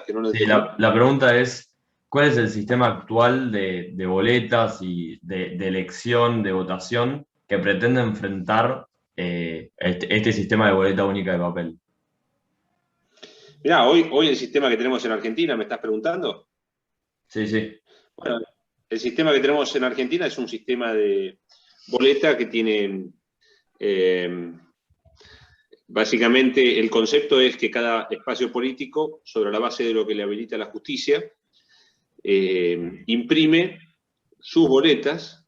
Que no lo Sí, entendí. la pregunta es, ¿cuál es el sistema actual de boletas y de elección, de votación que pretende enfrentar este sistema de boleta única de papel? Mirá, hoy el sistema que tenemos en Argentina, ¿me estás preguntando? Sí, sí. Bueno, el sistema que tenemos en Argentina es un sistema de boleta que tiene, eh, básicamente, el concepto es que cada espacio político, sobre la base de lo que le habilita la justicia, imprime sus boletas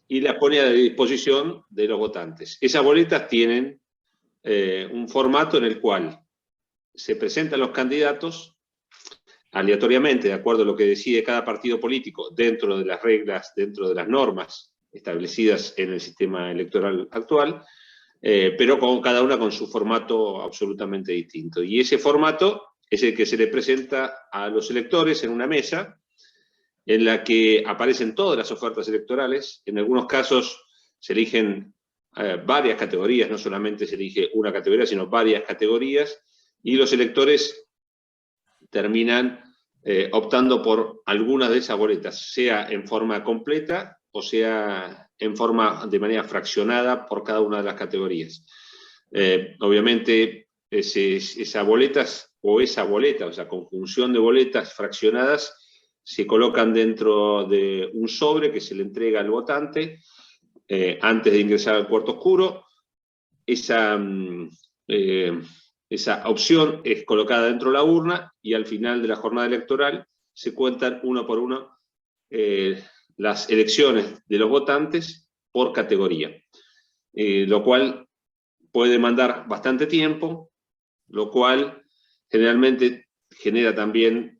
y las pone a disposición de los votantes. Esas boletas tienen un formato en el cual se presentan los candidatos aleatoriamente, de acuerdo a lo que decide cada partido político, dentro de las reglas, dentro de las normas establecidas en el sistema electoral actual, pero con cada una con su formato absolutamente distinto. Y ese formato es el que se le presenta a los electores en una mesa en la que aparecen todas las ofertas electorales. En algunos casos se eligen varias categorías, no solamente se elige una categoría, sino varias categorías, y los electores terminan optando por algunas de esas boletas, sea en forma completa o sea en forma de manera fraccionada por cada una de las categorías. Obviamente, esas boletas o esa boleta, o sea, conjunción de boletas fraccionadas, se colocan dentro de un sobre que se le entrega al votante antes de ingresar al cuarto oscuro. Esa, eh, esa opción es colocada dentro de la urna y al final de la jornada electoral se cuentan uno por uno las elecciones de los votantes por categoría, lo cual puede demandar bastante tiempo, lo cual generalmente genera también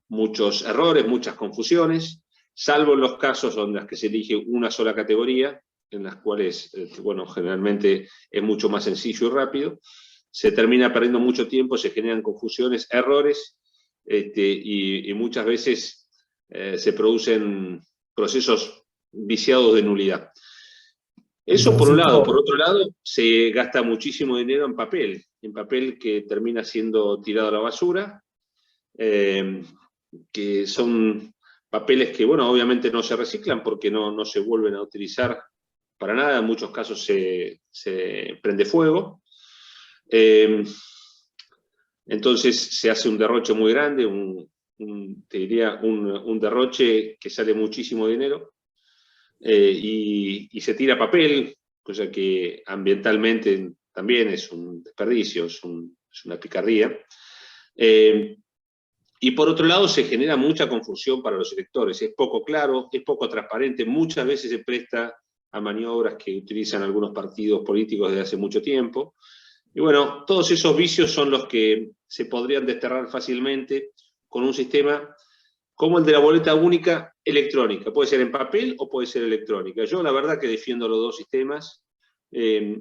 muchos errores, muchas confusiones, salvo en los casos donde las que se elige una sola categoría, en las cuales, bueno, generalmente es mucho más sencillo y rápido, se termina perdiendo mucho tiempo, se generan confusiones, errores, y muchas veces se producen procesos viciados de nulidad. Y Eso por un lado. Por Francisco, otro lado, se gasta muchísimo dinero en papel que termina siendo tirado a la basura, eh, que son papeles que, bueno, obviamente no se reciclan porque no se vuelven a utilizar para nada, en muchos casos se prende fuego. Entonces se hace un derroche muy grande, te diría un derroche que sale muchísimo dinero, y se tira papel, cosa que ambientalmente también es un desperdicio, es una picardía. Y por otro lado se genera mucha confusión para los electores, es poco claro, es poco transparente, muchas veces se presta a maniobras que utilizan algunos partidos políticos desde hace mucho tiempo. Y bueno, todos esos vicios son los que se podrían desterrar fácilmente con un sistema como el de la boleta única electrónica. Puede ser en papel o puede ser electrónica. Yo la verdad que defiendo los dos sistemas.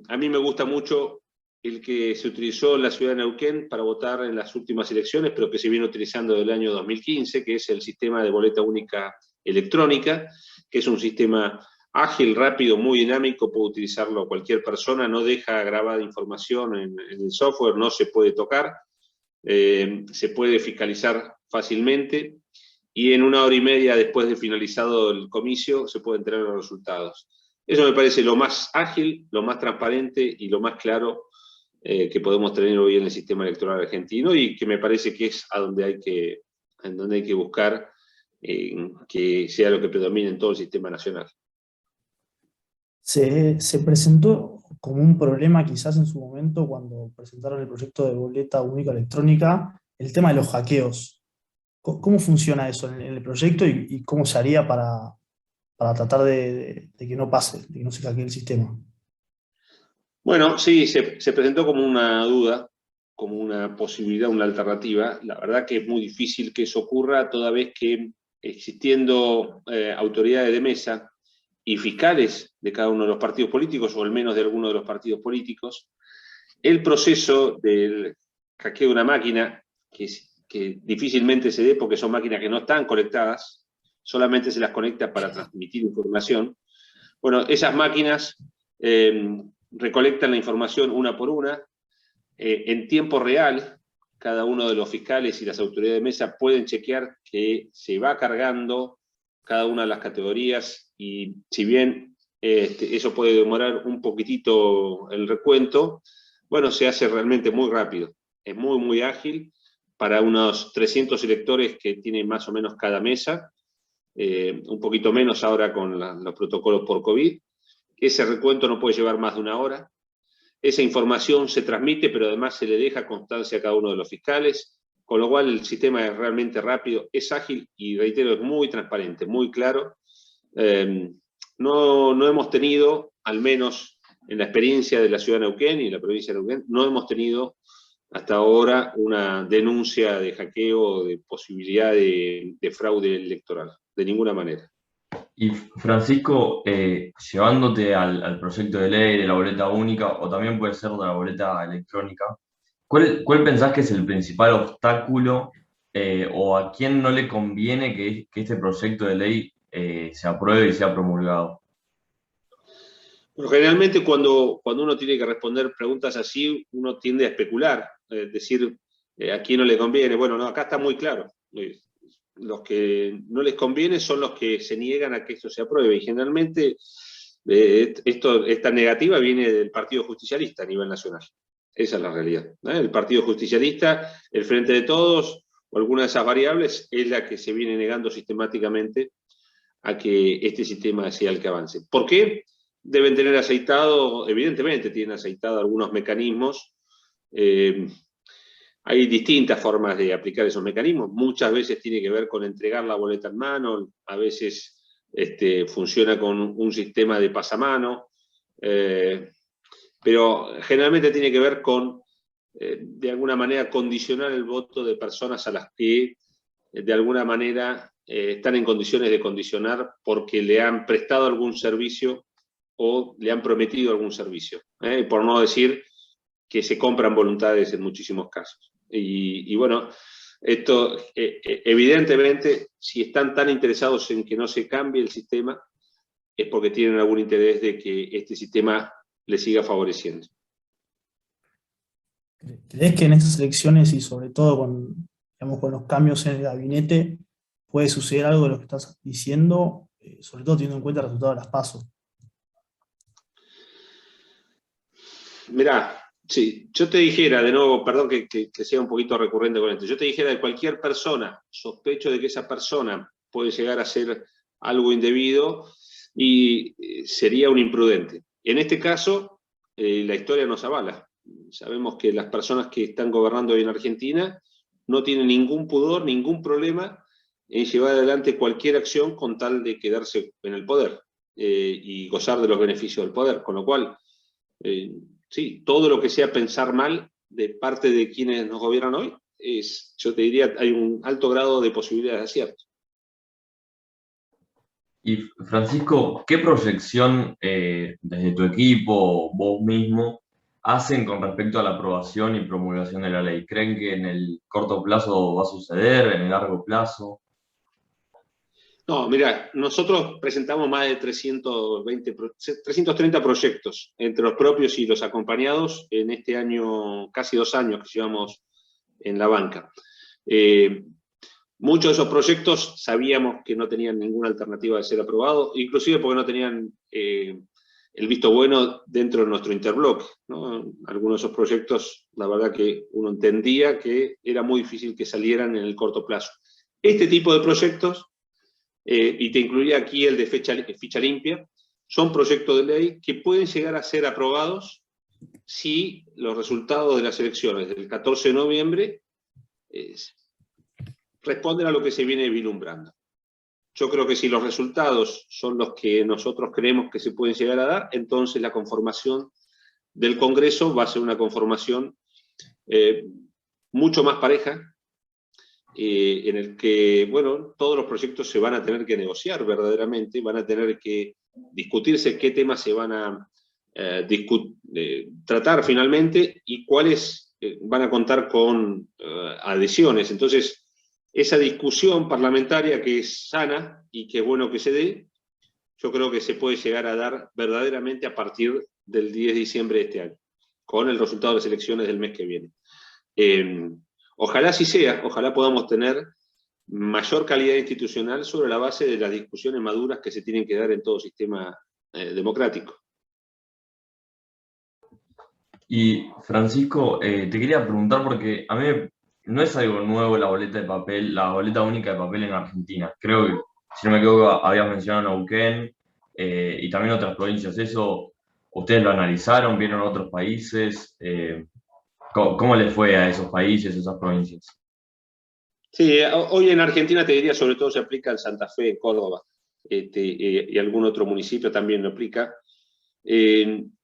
A mí me gusta mucho el que se utilizó en la ciudad de Neuquén para votar en las últimas elecciones, pero que se viene utilizando desde el año 2015, que es el sistema de boleta única electrónica, que es un sistema ágil, rápido, muy dinámico, puede utilizarlo cualquier persona, no deja grabada información en el software, no se puede tocar, se puede fiscalizar fácilmente y en una hora y media después de finalizado el comicio se pueden tener los resultados. Eso me parece lo más ágil, lo más transparente y lo más claro que podemos tener hoy en el sistema electoral argentino y que me parece que es a donde hay que buscar que sea lo que predomine en todo el sistema nacional. se presentó como un problema quizás en su momento cuando presentaron el proyecto de boleta única electrónica, el tema de los hackeos. ¿Cómo funciona eso en el proyecto y cómo se haría para tratar de que no pase, de que no se hackee el sistema? Bueno, sí, se presentó como una duda, como una posibilidad, una alternativa. La verdad que es muy difícil que eso ocurra toda vez que existiendo autoridades de mesa y fiscales de cada uno de los partidos políticos, o al menos de alguno de los partidos políticos, el proceso del hackeo de una máquina, que difícilmente se dé porque son máquinas que no están conectadas, solamente se las conecta para transmitir información. Bueno, esas máquinas recolectan la información una por una, en tiempo real, cada uno de los fiscales y las autoridades de mesa pueden chequear que se va cargando cada una de las categorías, y si bien eso puede demorar un poquitito el recuento, bueno, se hace realmente muy rápido, es muy, muy ágil para unos 300 electores que tiene más o menos cada mesa, un poquito menos ahora con los protocolos por COVID. Ese recuento no puede llevar más de una hora. Esa información se transmite, pero además se le deja constancia a cada uno de los fiscales, con lo cual el sistema es realmente rápido, es ágil y, reitero, es muy transparente, muy claro. No hemos tenido, al menos en la experiencia de la ciudad de Neuquén y la provincia de Neuquén, no hemos tenido hasta ahora una denuncia de hackeo o de posibilidad de fraude electoral, de ninguna manera. Y Francisco, llevándote al proyecto de ley de la boleta única, o también puede ser de la boleta electrónica, ¿cuál pensás que es el principal obstáculo o a quién no le conviene que este proyecto de ley se apruebe y sea promulgado? Bueno, generalmente cuando uno tiene que responder preguntas así, uno tiende a especular, decir a quién no le conviene. Bueno, no, acá está muy claro. Los que no les conviene son los que se niegan a que esto se apruebe, y generalmente esta negativa viene del Partido Justicialista a nivel nacional. Esa es la realidad, ¿no? El Partido Justicialista, el Frente de Todos, o alguna de esas variables, es la que se viene negando sistemáticamente a que este sistema sea el que avance. ¿Por qué? Deben tener aceitado, evidentemente tienen aceitado algunos mecanismos. Hay distintas formas de aplicar esos mecanismos. Muchas veces tiene que ver con entregar la boleta en mano, a veces funciona con un sistema de pasamano, pero generalmente tiene que ver con, de alguna manera, condicionar el voto de personas a las que, de alguna manera, están en condiciones de condicionar porque le han prestado algún servicio o le han prometido algún servicio, por no decir que se compran voluntades en muchísimos casos. Y bueno, esto evidentemente, si están tan interesados en que no se cambie el sistema, es porque tienen algún interés de que este sistema les siga favoreciendo. ¿Crees que en estas elecciones y sobre todo con los cambios en el gabinete puede suceder algo de lo que estás diciendo, sobre todo teniendo en cuenta el resultado de las PASO? Mirá, sí, yo te dijera, de nuevo, perdón que sea un poquito recurrente con esto, yo te dijera de cualquier persona, sospecho de que esa persona puede llegar a hacer algo indebido y sería un imprudente. En este caso, la historia nos avala. Sabemos que las personas que están gobernando hoy en Argentina no tienen ningún pudor, ningún problema en llevar adelante cualquier acción con tal de quedarse en el poder y gozar de los beneficios del poder. Con lo cual, sí, todo lo que sea pensar mal de parte de quienes nos gobiernan hoy, yo te diría, hay un alto grado de posibilidades de acierto. Y Francisco, ¿qué proyección desde tu equipo, vos mismo, hacen con respecto a la aprobación y promulgación de la ley? ¿Creen que en el corto plazo va a suceder, en el largo plazo? No, mira, nosotros presentamos más de 330 proyectos, entre los propios y los acompañados, en este año, casi 2 años que llevamos en la banca. Muchos de esos proyectos sabíamos que no tenían ninguna alternativa de ser aprobados, inclusive porque no tenían el visto bueno dentro de nuestro interbloque, ¿no? Algunos de esos proyectos, la verdad que uno entendía que era muy difícil que salieran en el corto plazo. Este tipo de proyectos, y te incluiría aquí el de ficha limpia, son proyectos de ley que pueden llegar a ser aprobados si los resultados de las elecciones del 14 de noviembre responden a lo que se viene vislumbrando. Yo creo que si los resultados son los que nosotros creemos que se pueden llegar a dar, entonces la conformación del Congreso va a ser una conformación mucho más pareja, en el que, bueno, todos los proyectos se van a tener que negociar verdaderamente, van a tener que discutirse qué temas se van a tratar finalmente y cuáles van a contar con adhesiones. Entonces, esa discusión parlamentaria que es sana y que es bueno que se dé, yo creo que se puede llegar a dar verdaderamente a partir del 10 de diciembre de este año, con el resultado de las elecciones del mes que viene. Ojalá así sea, ojalá podamos tener mayor calidad institucional sobre la base de las discusiones maduras que se tienen que dar en todo sistema democrático. Y Francisco, te quería preguntar porque a mí no es algo nuevo la boleta de papel, la boleta única de papel en Argentina. Creo que, si no me equivoco, habías mencionado Neuquén y también otras provincias. ¿Eso ustedes lo analizaron? ¿Vieron otros países? ¿Cómo les fue a esos países, a esas provincias? Sí, hoy en Argentina te diría, sobre todo se aplica en Santa Fe, en Córdoba, y algún otro municipio también lo aplica.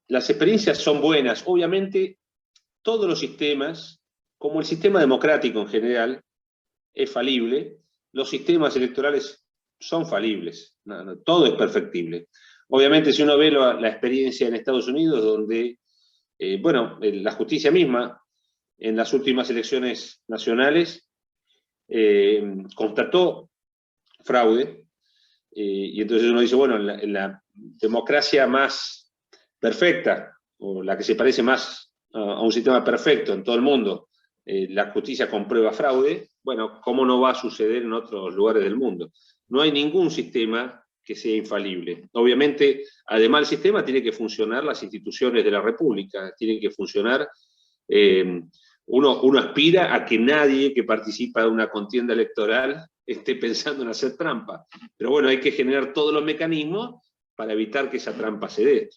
Las experiencias son buenas. Obviamente, todos los sistemas, como el sistema democrático en general, es falible, los sistemas electorales son falibles, todo es perfectible. Obviamente, si uno ve la experiencia en Estados Unidos, donde, la justicia misma, en las últimas elecciones nacionales, constató fraude, y entonces uno dice, bueno, en la democracia más perfecta, o la que se parece más a un sistema perfecto en todo el mundo, la justicia comprueba fraude, bueno, ¿cómo no va a suceder en otros lugares del mundo? No hay ningún sistema que sea infalible. Obviamente, además del sistema, tiene que funcionar las instituciones de la República, tienen que funcionar... Uno aspira a que nadie que participa de una contienda electoral esté pensando en hacer trampa. Pero bueno, hay que generar todos los mecanismos para evitar que esa trampa se dé.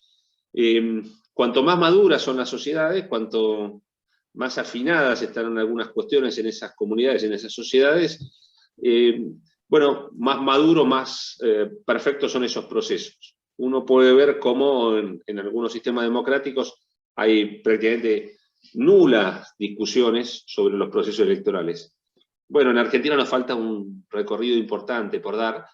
Cuanto más maduras son las sociedades, cuanto más afinadas están en algunas cuestiones en esas comunidades, en esas sociedades, más maduros, más perfectos son esos procesos. Uno puede ver cómo en algunos sistemas democráticos hay prácticamente nulas discusiones sobre los procesos electorales. Bueno, en Argentina nos falta un recorrido importante por dar,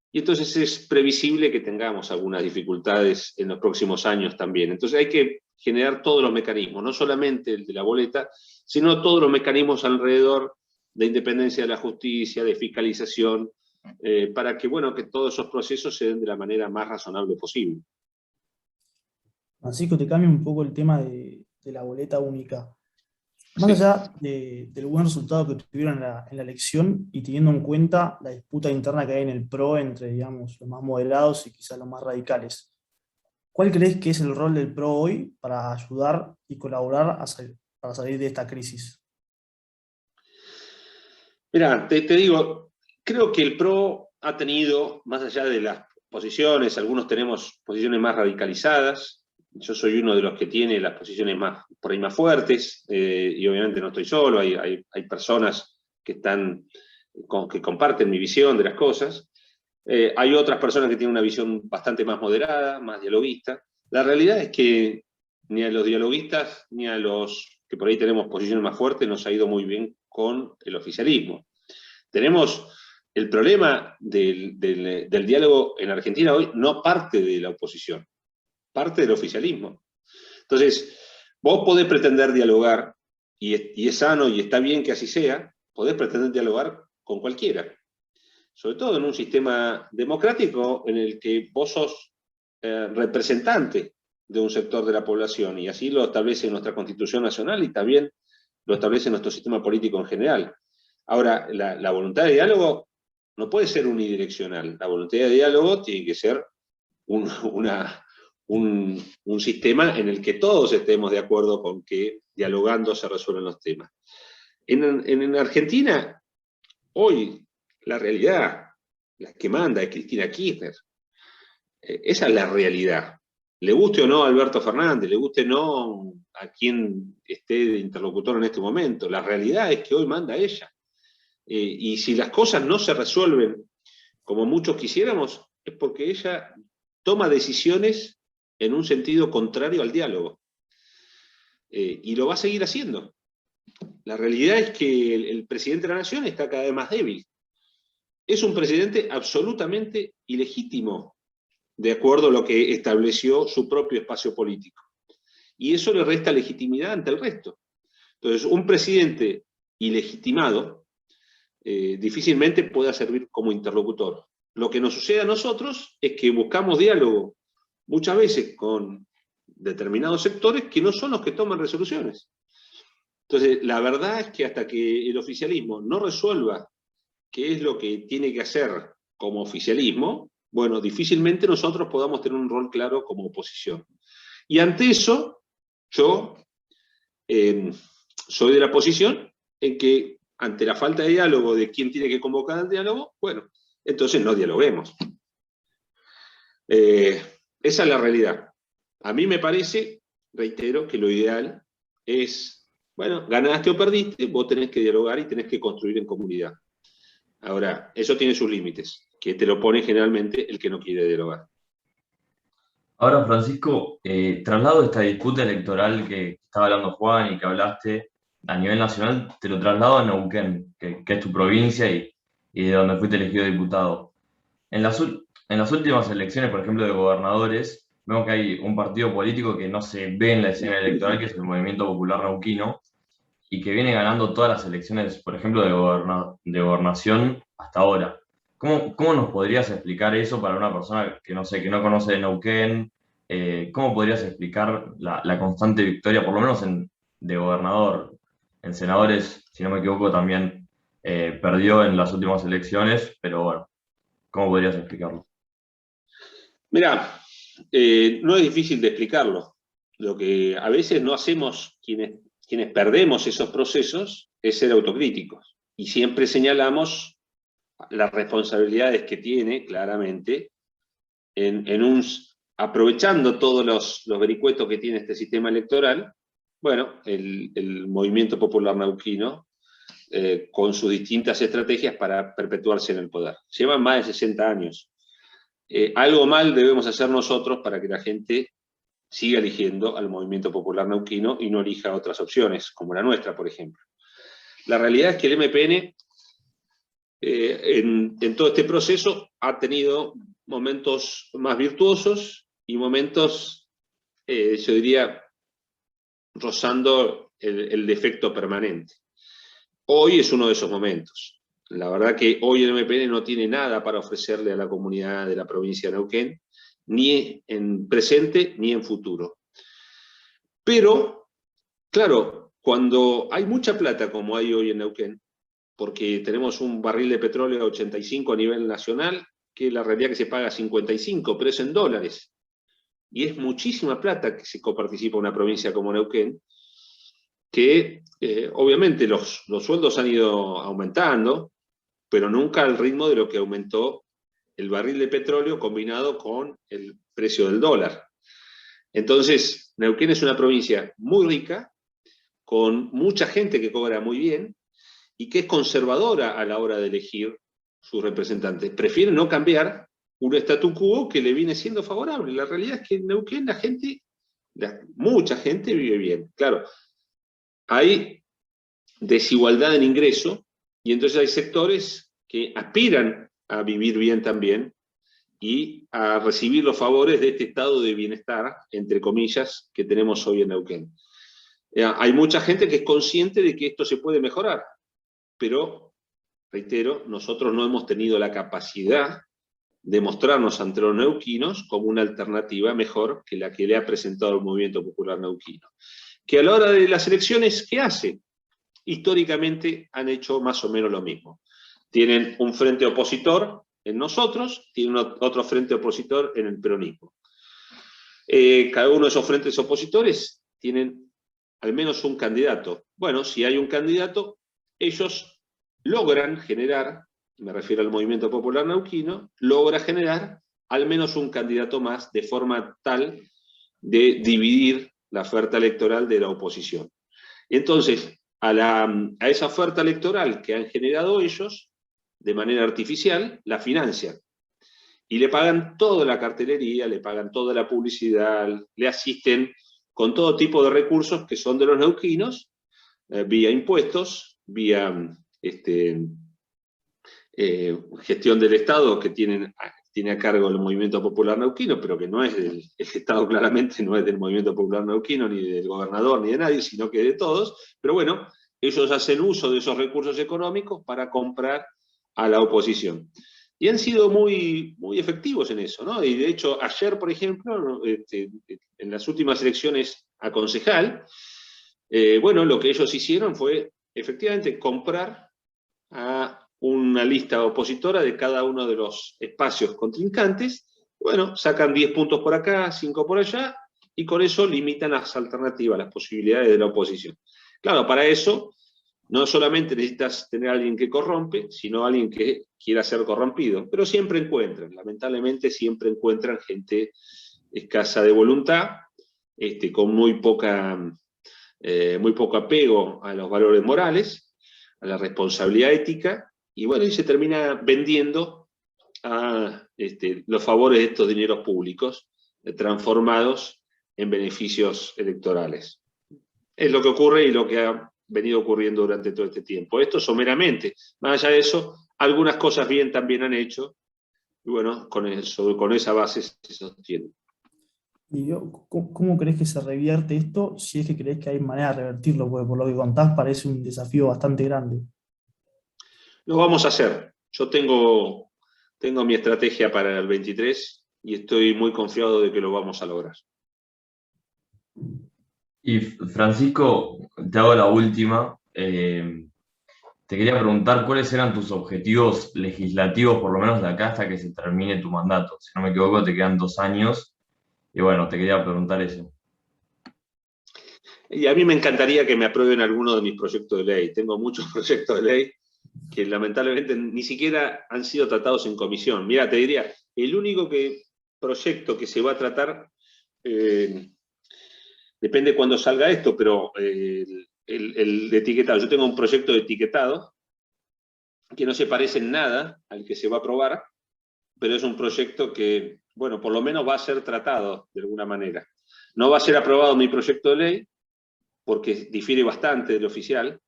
y entonces es previsible que tengamos algunas dificultades en los próximos años también. Entonces hay que generar todos los mecanismos, no solamente el de la boleta, sino todos los mecanismos alrededor de independencia de la justicia, de fiscalización, para que, que todos esos procesos se den de la manera más razonable posible. Francisco, te cambio un poco el tema de la boleta única. Más allá del buen resultado que tuvieron en la elección y teniendo en cuenta la disputa interna que hay en el PRO entre, digamos, los más moderados y quizás los más radicales, ¿cuál crees que es el rol del PRO hoy para ayudar y colaborar para salir de esta crisis? Mira, te digo, creo que el PRO ha tenido, más allá de las posiciones, algunos tenemos posiciones más radicalizadas. Yo soy uno de los que tiene las posiciones por ahí más fuertes, y obviamente no estoy solo, hay personas que comparten mi visión de las cosas. Hay otras personas que tienen una visión bastante más moderada, más dialoguista. La realidad es que ni a los dialoguistas ni a los que por ahí tenemos posiciones más fuertes nos ha ido muy bien con el oficialismo. Tenemos el problema del diálogo en Argentina hoy, no parte de la oposición, parte del oficialismo. Entonces, vos podés pretender dialogar, y es sano y está bien que así sea, podés pretender dialogar con cualquiera. Sobre todo en un sistema democrático en el que vos sos representante de un sector de la población, y así lo establece nuestra Constitución Nacional y también lo establece nuestro sistema político en general. Ahora, la voluntad de diálogo no puede ser unidireccional. La voluntad de diálogo tiene que ser un sistema en el que todos estemos de acuerdo con que dialogando se resuelven los temas. En Argentina, hoy, la realidad, la que manda es Cristina Kirchner. Esa es la realidad. Le guste o no a Alberto Fernández, le guste o no a quien esté de interlocutor en este momento, la realidad es que hoy manda ella. Y si las cosas no se resuelven como muchos quisiéramos, es porque ella toma decisiones en un sentido contrario al diálogo. Y lo va a seguir haciendo. La realidad es que el presidente de la Nación está cada vez más débil. Es un presidente absolutamente ilegítimo, de acuerdo a lo que estableció su propio espacio político. Y eso le resta legitimidad ante el resto. Entonces, un presidente ilegitimado difícilmente pueda servir como interlocutor. Lo que nos sucede a nosotros es que buscamos diálogo muchas veces con determinados sectores que no son los que toman resoluciones. Entonces, la verdad es que hasta que el oficialismo no resuelva qué es lo que tiene que hacer como oficialismo, bueno, difícilmente nosotros podamos tener un rol claro como oposición. Y ante eso, yo soy de la posición en que ante la falta de diálogo de quién tiene que convocar al diálogo, bueno, entonces no dialoguemos. Esa es la realidad. A mí me parece, reitero, que lo ideal es, bueno, ganaste o perdiste, vos tenés que dialogar y tenés que construir en comunidad. Ahora, eso tiene sus límites, que te lo pone generalmente el que no quiere dialogar. Ahora, Francisco, traslado esta disputa electoral que estaba hablando Juan y que hablaste a nivel nacional, te lo traslado a Neuquén, que es tu provincia y de donde fuiste elegido diputado. En las últimas elecciones, por ejemplo, de gobernadores, vemos que hay un partido político que no se ve en la escena electoral, que es el Movimiento Popular Neuquino, y que viene ganando todas las elecciones, por ejemplo, de gobernación hasta ahora. ¿Cómo nos podrías explicar eso para una persona que no sé, que no conoce de Neuquén? ¿Cómo podrías explicar la constante victoria, por lo menos de gobernador? En senadores, si no me equivoco, también perdió en las últimas elecciones, pero bueno, ¿cómo podrías explicarlo? Mirá, no es difícil de explicarlo. Lo que a veces no hacemos quienes perdemos esos procesos es ser autocríticos. Y siempre señalamos las responsabilidades que tiene, claramente, aprovechando todos los vericuetos que tiene este sistema electoral, bueno, el Movimiento Popular Neuquino, con sus distintas estrategias para perpetuarse en el poder. Llevan más de 60 años. Algo mal debemos hacer nosotros para que la gente siga eligiendo al Movimiento Popular Neuquino y no elija otras opciones, como la nuestra, por ejemplo. La realidad es que el MPN, en todo este proceso, ha tenido momentos más virtuosos y momentos, yo diría, rozando el defecto permanente. Hoy es uno de esos momentos. La verdad que hoy el MPN no tiene nada para ofrecerle a la comunidad de la provincia de Neuquén, ni en presente ni en futuro. Pero, claro, cuando hay mucha plata como hay hoy en Neuquén, porque tenemos un barril de petróleo a 85 a nivel nacional, que la realidad que se paga 55, pero es en dólares. Y es muchísima plata que se coparticipa una provincia como Neuquén, que obviamente los sueldos han ido aumentando, pero nunca al ritmo de lo que aumentó el barril de petróleo combinado con el precio del dólar. Entonces, Neuquén es una provincia muy rica, con mucha gente que cobra muy bien y que es conservadora a la hora de elegir sus representantes. Prefiere no cambiar un statu quo que le viene siendo favorable. La realidad es que en Neuquén mucha gente vive bien. Claro, hay desigualdad en ingreso y entonces hay sectores que aspiran a vivir bien también y a recibir los favores de este estado de bienestar, entre comillas, que tenemos hoy en Neuquén. Hay mucha gente que es consciente de que esto se puede mejorar, pero, reitero, nosotros no hemos tenido la capacidad de mostrarnos ante los neuquinos como una alternativa mejor que la que le ha presentado el Movimiento Popular Neuquino. Que a la hora de las elecciones, ¿qué hace? Históricamente han hecho más o menos lo mismo. Tienen un frente opositor en nosotros, tienen otro frente opositor en el peronismo. Cada uno de esos frentes opositores tienen al menos un candidato. Bueno, si hay un candidato, ellos logran generar, me refiero al Movimiento Popular Neuquino, logra generar al menos un candidato más de forma tal de dividir la oferta electoral de la oposición. Entonces, a esa oferta electoral que han generado ellos, de manera artificial, la financian. Y le pagan toda la cartelería, le pagan toda la publicidad, le asisten con todo tipo de recursos que son de los neuquinos, vía impuestos, vía gestión del Estado que tiene a cargo el Movimiento Popular Neuquino, pero que no es el Estado claramente no es del Movimiento Popular Neuquino, ni del gobernador, ni de nadie, sino que de todos. Pero bueno, ellos hacen uso de esos recursos económicos para comprar a la oposición. Y han sido muy, muy efectivos en eso, ¿no? Y de hecho, ayer, por ejemplo, en las últimas elecciones a concejal, Bueno, lo que ellos hicieron fue efectivamente comprar a una lista opositora de cada uno de los espacios contrincantes. Bueno, sacan 10 puntos por acá, 5 por allá, y con eso limitan las alternativas, las posibilidades de la oposición. Claro, para eso no solamente necesitas tener a alguien que corrompe, sino a alguien que quiera ser corrompido. Pero siempre encuentran, lamentablemente siempre encuentran gente escasa de voluntad, con muy poco apego a los valores morales, a la responsabilidad ética, y bueno, y se termina vendiendo a los favores de estos dineros públicos, transformados en beneficios electorales. Es lo que ocurre y lo que ha venido ocurriendo durante todo este tiempo. Esto someramente. Más allá de eso, algunas cosas bien también han hecho, y bueno, con esa base se sostiene. ¿Y cómo crees que se revierte esto, si es que crees que hay manera de revertirlo? Porque por lo que contás parece un desafío bastante grande. Lo vamos a hacer. Yo tengo mi estrategia para el 23 y estoy muy confiado de que lo vamos a lograr. Y Francisco, te hago la última. Te quería preguntar cuáles eran tus objetivos legislativos, por lo menos de acá hasta que se termine tu mandato. Si no me equivoco, te quedan 2 años. Y bueno, te quería preguntar eso. Y a mí me encantaría que me aprueben alguno de mis proyectos de ley. Tengo muchos proyectos de ley que lamentablemente ni siquiera han sido tratados en comisión. Mira, te diría, el único proyecto que se va a tratar, depende cuándo salga esto, pero el de etiquetado. Yo tengo un proyecto de etiquetado que no se parece en nada al que se va a aprobar, pero es un proyecto que, bueno, por lo menos va a ser tratado de alguna manera. No va a ser aprobado mi proyecto de ley, porque difiere bastante del oficial.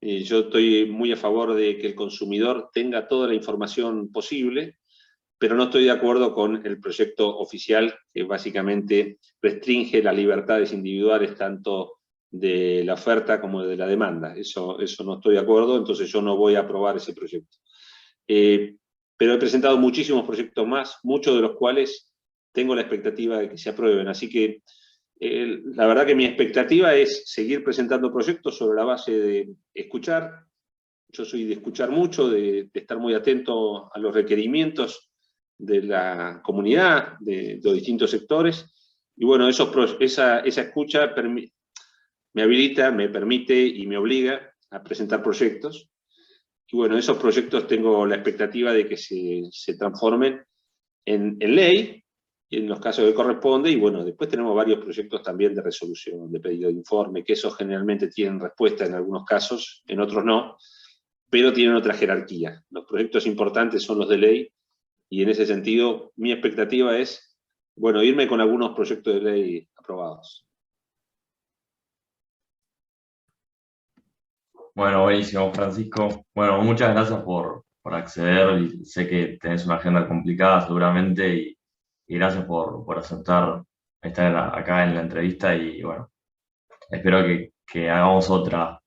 Yo estoy muy a favor de que el consumidor tenga toda la información posible, pero no estoy de acuerdo con el proyecto oficial que básicamente restringe las libertades individuales tanto de la oferta como de la demanda. Eso no estoy de acuerdo, entonces yo no voy a aprobar ese proyecto. Pero he presentado muchísimos proyectos más, muchos de los cuales tengo la expectativa de que se aprueben. Así que la verdad que mi expectativa es seguir presentando proyectos sobre la base de escuchar. Yo soy de escuchar mucho, de estar muy atento a los requerimientos de la comunidad, de los distintos sectores. Y bueno, esa escucha me habilita, me permite y me obliga a presentar proyectos. Y bueno, esos proyectos tengo la expectativa de que se transformen en ley, en los casos que corresponde, y bueno, después tenemos varios proyectos también de resolución, de pedido de informe, que esos generalmente tienen respuesta en algunos casos, en otros no, pero tienen otra jerarquía. Los proyectos importantes son los de ley, y en ese sentido, mi expectativa es, bueno, irme con algunos proyectos de ley aprobados. Bueno, buenísimo, Francisco. Bueno, muchas gracias por acceder. Y sé que tenés una agenda complicada seguramente y gracias por aceptar estar acá en la entrevista y bueno, espero que hagamos otra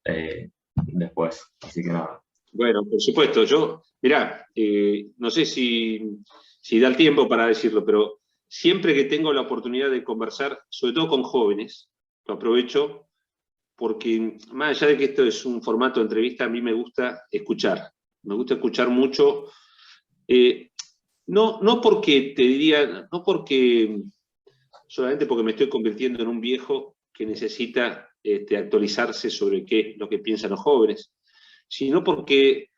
después. Así que nada. Bueno, por supuesto, mirá, no sé si da el tiempo para decirlo, pero siempre que tengo la oportunidad de conversar, sobre todo con jóvenes, lo aprovecho porque más allá de que esto es un formato de entrevista, a mí me gusta escuchar mucho, no porque te diría, no porque solamente porque me estoy convirtiendo en un viejo que necesita actualizarse sobre qué es lo que piensan los jóvenes, sino porque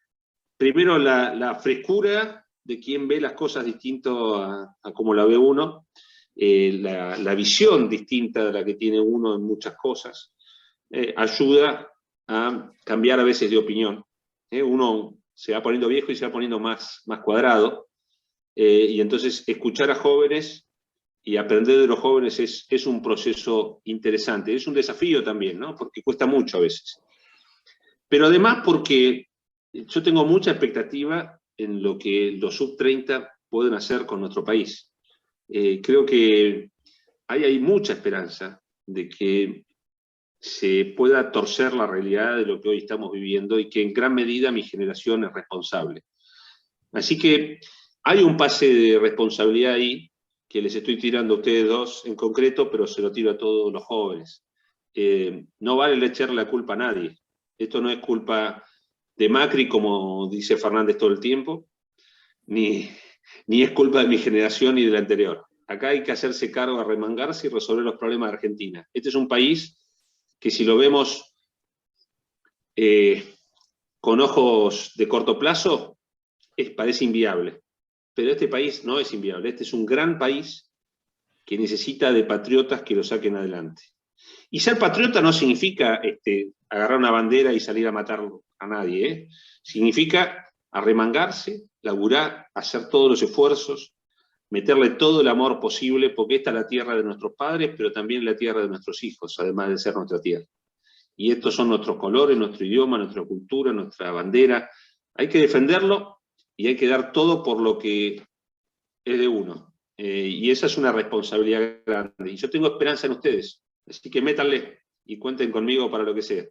primero la frescura de quien ve las cosas distinto a como la ve uno, la visión distinta de la que tiene uno en muchas cosas, ayuda a cambiar a veces de opinión. Uno se va poniendo viejo y se va poniendo más cuadrado, y entonces escuchar a jóvenes y aprender de los jóvenes es un proceso interesante, es un desafío también, ¿no? Porque cuesta mucho a veces. Pero además porque yo tengo mucha expectativa en lo que los sub-30 pueden hacer con nuestro país. Creo que hay mucha esperanza de que se pueda torcer la realidad de lo que hoy estamos viviendo y que en gran medida mi generación es responsable. Así que hay un pase de responsabilidad ahí que les estoy tirando a ustedes dos en concreto, pero se lo tiro a todos los jóvenes. no vale echarle la culpa a nadie. Esto no es culpa de Macri, como dice Fernández todo el tiempo, ni es culpa de mi generación ni de la anterior. Acá hay que hacerse cargo, arremangarse y resolver los problemas de Argentina. Este es un país que, si lo vemos con ojos de corto plazo, parece inviable. Pero este país no es inviable. Este es un gran país que necesita de patriotas que lo saquen adelante. Y ser patriota no significa agarrar una bandera y salir a matar a nadie, ¿eh? Significa arremangarse, laburar, hacer todos los esfuerzos, meterle todo el amor posible, porque esta es la tierra de nuestros padres, pero también la tierra de nuestros hijos, además de ser nuestra tierra. Y estos son nuestros colores, nuestro idioma, nuestra cultura, nuestra bandera. Hay que defenderlo y hay que dar todo por lo que es de uno. Y esa es una responsabilidad grande. Y yo tengo esperanza en ustedes. Así que métanle y cuenten conmigo para lo que sea.